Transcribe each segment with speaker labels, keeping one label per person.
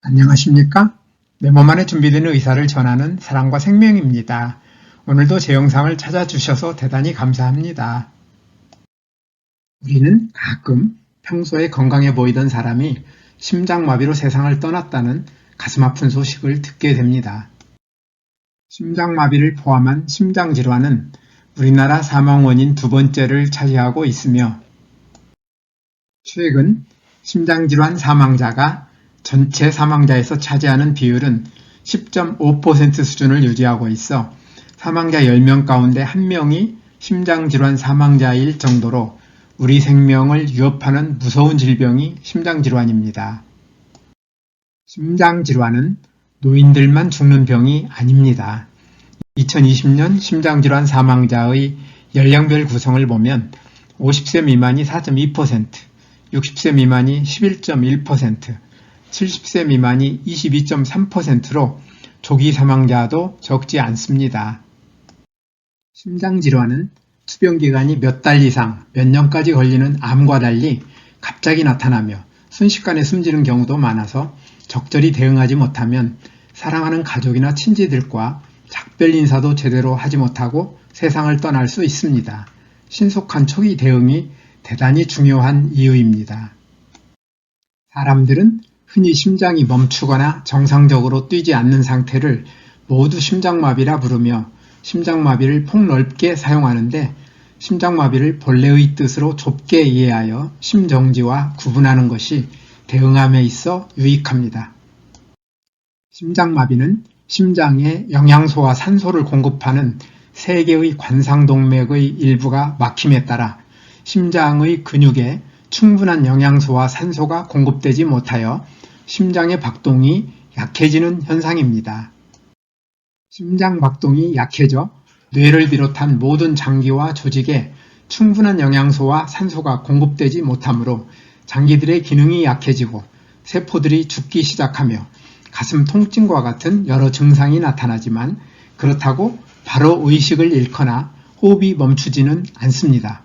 Speaker 1: 안녕하십니까? 내 몸 안에 준비된 의사를 전하는 사랑과 생명입니다. 오늘도 제 영상을 찾아주셔서 대단히 감사합니다. 우리는 가끔 평소에 건강해 보이던 사람이 심장마비로 세상을 떠났다는 가슴 아픈 소식을 듣게 됩니다. 심장마비를 포함한 심장질환은 우리나라 사망 원인 두 번째를 차지하고 있으며 최근 심장질환 사망자가 전체 사망자에서 차지하는 비율은 10.5% 수준을 유지하고 있어 사망자 10명 가운데 1명이 심장질환 사망자일 정도로 우리 생명을 위협하는 무서운 질병이 심장질환입니다. 심장질환은 노인들만 죽는 병이 아닙니다. 2020년 심장질환 사망자의 연령별 구성을 보면 50세 미만이 4.2%, 60세 미만이 11.1%, 70세 미만이 22.3%로 조기 사망자도 적지 않습니다. 심장질환은 투병기간이 몇 달 이상, 몇 년까지 걸리는 암과 달리 갑자기 나타나며 순식간에 숨지는 경우도 많아서 적절히 대응하지 못하면 사랑하는 가족이나 친지들과 작별 인사도 제대로 하지 못하고 세상을 떠날 수 있습니다. 신속한 초기 대응이 대단히 중요한 이유입니다. 사람들은 흔히 심장이 멈추거나 정상적으로 뛰지 않는 상태를 모두 심장마비라 부르며 심장마비를 폭넓게 사용하는데 심장마비를 본래의 뜻으로 좁게 이해하여 심정지와 구분하는 것이 대응함에 있어 유익합니다. 심장마비는 심장에 영양소와 산소를 공급하는 세 개의 관상동맥의 일부가 막힘에 따라 심장의 근육에 충분한 영양소와 산소가 공급되지 못하여 심장의 박동이 약해지는 현상입니다. 심장 박동이 약해져 뇌를 비롯한 모든 장기와 조직에 충분한 영양소와 산소가 공급되지 못하므로 장기들의 기능이 약해지고 세포들이 죽기 시작하며 가슴 통증과 같은 여러 증상이 나타나지만 그렇다고 바로 의식을 잃거나 호흡이 멈추지는 않습니다.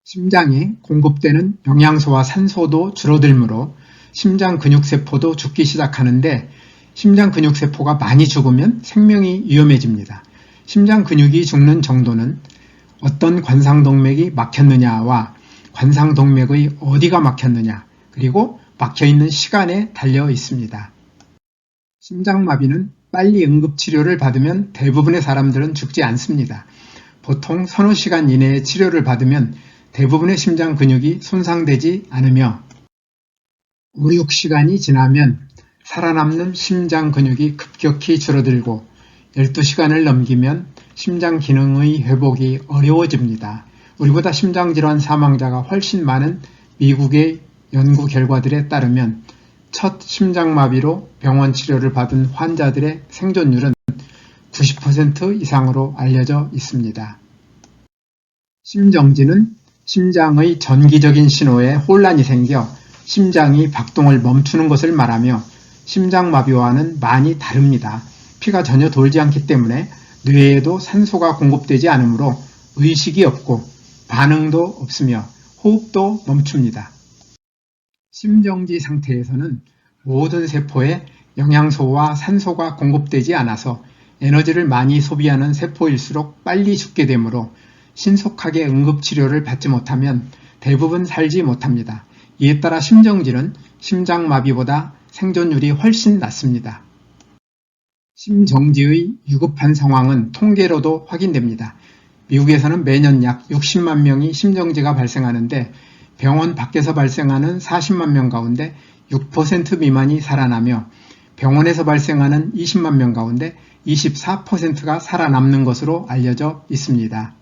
Speaker 1: 심장에 공급되는 영양소와 산소도 줄어들므로 심장 근육세포도 죽기 시작하는데 심장 근육세포가 많이 죽으면 생명이 위험해집니다. 심장 근육이 죽는 정도는 어떤 관상동맥이 막혔느냐와 관상동맥의 어디가 막혔느냐 그리고 막혀있는 시간에 달려 있습니다. 심장마비는 빨리 응급치료를 받으면 대부분의 사람들은 죽지 않습니다. 보통 서너 시간 이내에 치료를 받으면 대부분의 심장 근육이 손상되지 않으며 5, 6시간이 지나면 살아남는 심장 근육이 급격히 줄어들고 12시간을 넘기면 심장 기능의 회복이 어려워집니다. 우리보다 심장질환 사망자가 훨씬 많은 미국의 연구 결과들에 따르면 첫 심장마비로 병원 치료를 받은 환자들의 생존율은 90% 이상으로 알려져 있습니다. 심정지는 심장의 전기적인 신호에 혼란이 생겨 심장이 박동을 멈추는 것을 말하며 심장마비와는 많이 다릅니다. 피가 전혀 돌지 않기 때문에 뇌에도 산소가 공급되지 않으므로 의식이 없고 반응도 없으며 호흡도 멈춥니다. 심정지 상태에서는 모든 세포에 영양소와 산소가 공급되지 않아서 에너지를 많이 소비하는 세포일수록 빨리 죽게 되므로 신속하게 응급치료를 받지 못하면 대부분 살지 못합니다. 이에 따라 심정지는 심장마비보다 생존율이 훨씬 낮습니다. 심정지의 위급한 상황은 통계로도 확인됩니다. 미국에서는 매년 약 60만 명이 심정지가 발생하는데 병원 밖에서 발생하는 40만 명 가운데 6% 미만이 살아나며 병원에서 발생하는 20만 명 가운데 24%가 살아남는 것으로 알려져 있습니다.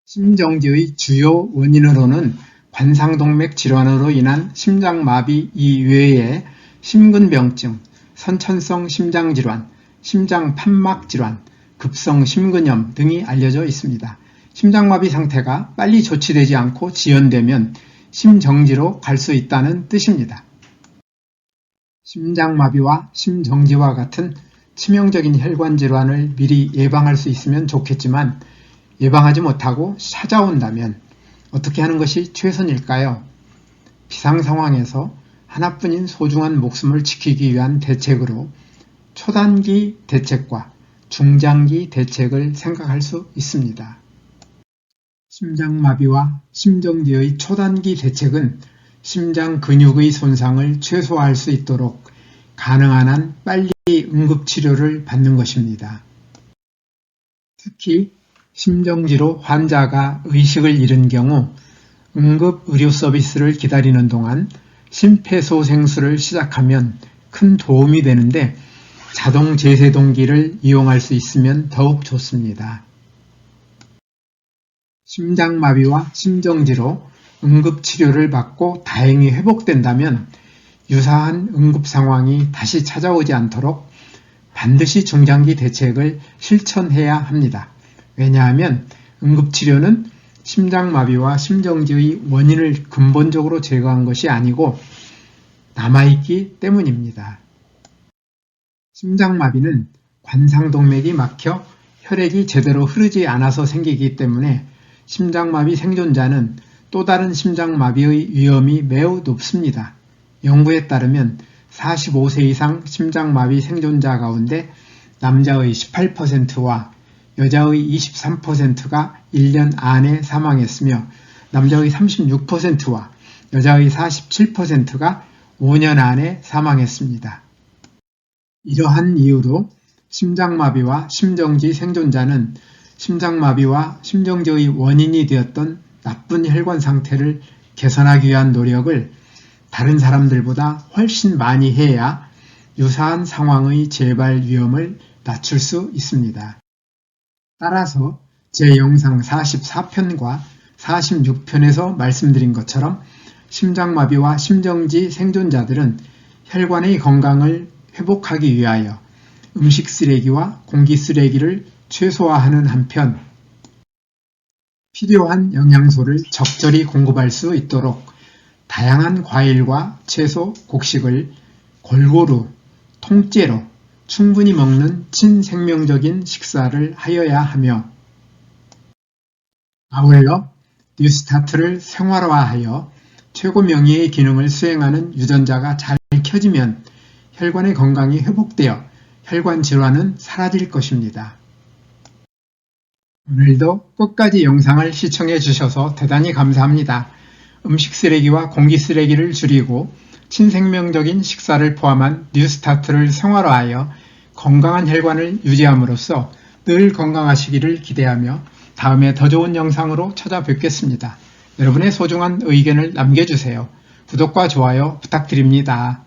Speaker 1: 심정지의 주요 원인으로는 관상동맥 질환으로 인한 심장마비 이외에 심근병증, 선천성 심장질환, 심장판막질환, 급성 심근염 등이 알려져 있습니다. 심장마비 상태가 빨리 조치되지 않고 지연되면 심정지로 갈 수 있다는 뜻입니다. 심장마비와 심정지와 같은 치명적인 혈관질환을 미리 예방할 수 있으면 좋겠지만 예방하지 못하고 찾아온다면 어떻게 하는 것이 최선일까요? 비상 상황에서 하나뿐인 소중한 목숨을 지키기 위한 대책으로 초단기 대책과 중장기 대책을 생각할 수 있습니다. 심장마비와 심정지의 초단기 대책은 심장 근육의 손상을 최소화할 수 있도록 가능한 한 빨리 응급치료를 받는 것입니다. 특히 심정지로 환자가 의식을 잃은 경우 응급 의료 서비스를 기다리는 동안 심폐소생술을 시작하면 큰 도움이 되는데 자동 제세동기를 이용할 수 있으면 더욱 좋습니다. 심장마비와 심정지로 응급치료를 받고 다행히 회복된다면 유사한 응급 상황이 다시 찾아오지 않도록 반드시 중장기 대책을 실천해야 합니다. 왜냐하면 응급치료는 심장마비와 심정지의 원인을 근본적으로 제거한 것이 아니고 남아있기 때문입니다. 심장마비는 관상동맥이 막혀 혈액이 제대로 흐르지 않아서 생기기 때문에 심장마비 생존자는 또 다른 심장마비의 위험이 매우 높습니다. 연구에 따르면 45세 이상 심장마비 생존자 가운데 남자의 18%와 여자의 23%가 1년 안에 사망했으며 남자의 36%와 여자의 47%가 5년 안에 사망했습니다. 이러한 이유로 심장마비와 심정지 생존자는 심장마비와 심정지의 원인이 되었던 나쁜 혈관 상태를 개선하기 위한 노력을 다른 사람들보다 훨씬 많이 해야 유사한 상황의 재발 위험을 낮출 수 있습니다. 따라서 제 영상 44편과 46편에서 말씀드린 것처럼 심장마비와 심정지 생존자들은 혈관의 건강을 회복하기 위하여 음식 쓰레기와 공기 쓰레기를 최소화하는 한편 필요한 영양소를 적절히 공급할 수 있도록 다양한 과일과 채소, 곡식을 골고루, 통째로 충분히 먹는 친생명적인 식사를 하여야 하며 아울러 뉴스타트를 생활화하여 최고 명의의 기능을 수행하는 유전자가 잘 켜지면 혈관의 건강이 회복되어 혈관 질환은 사라질 것입니다. 오늘도 끝까지 영상을 시청해 주셔서 대단히 감사합니다. 음식 쓰레기와 공기 쓰레기를 줄이고 친생명적인 식사를 포함한 뉴스타트를 생활화하여 건강한 혈관을 유지함으로써 늘 건강하시기를 기대하며 다음에 더 좋은 영상으로 찾아뵙겠습니다. 여러분의 소중한 의견을 남겨주세요. 구독과 좋아요 부탁드립니다.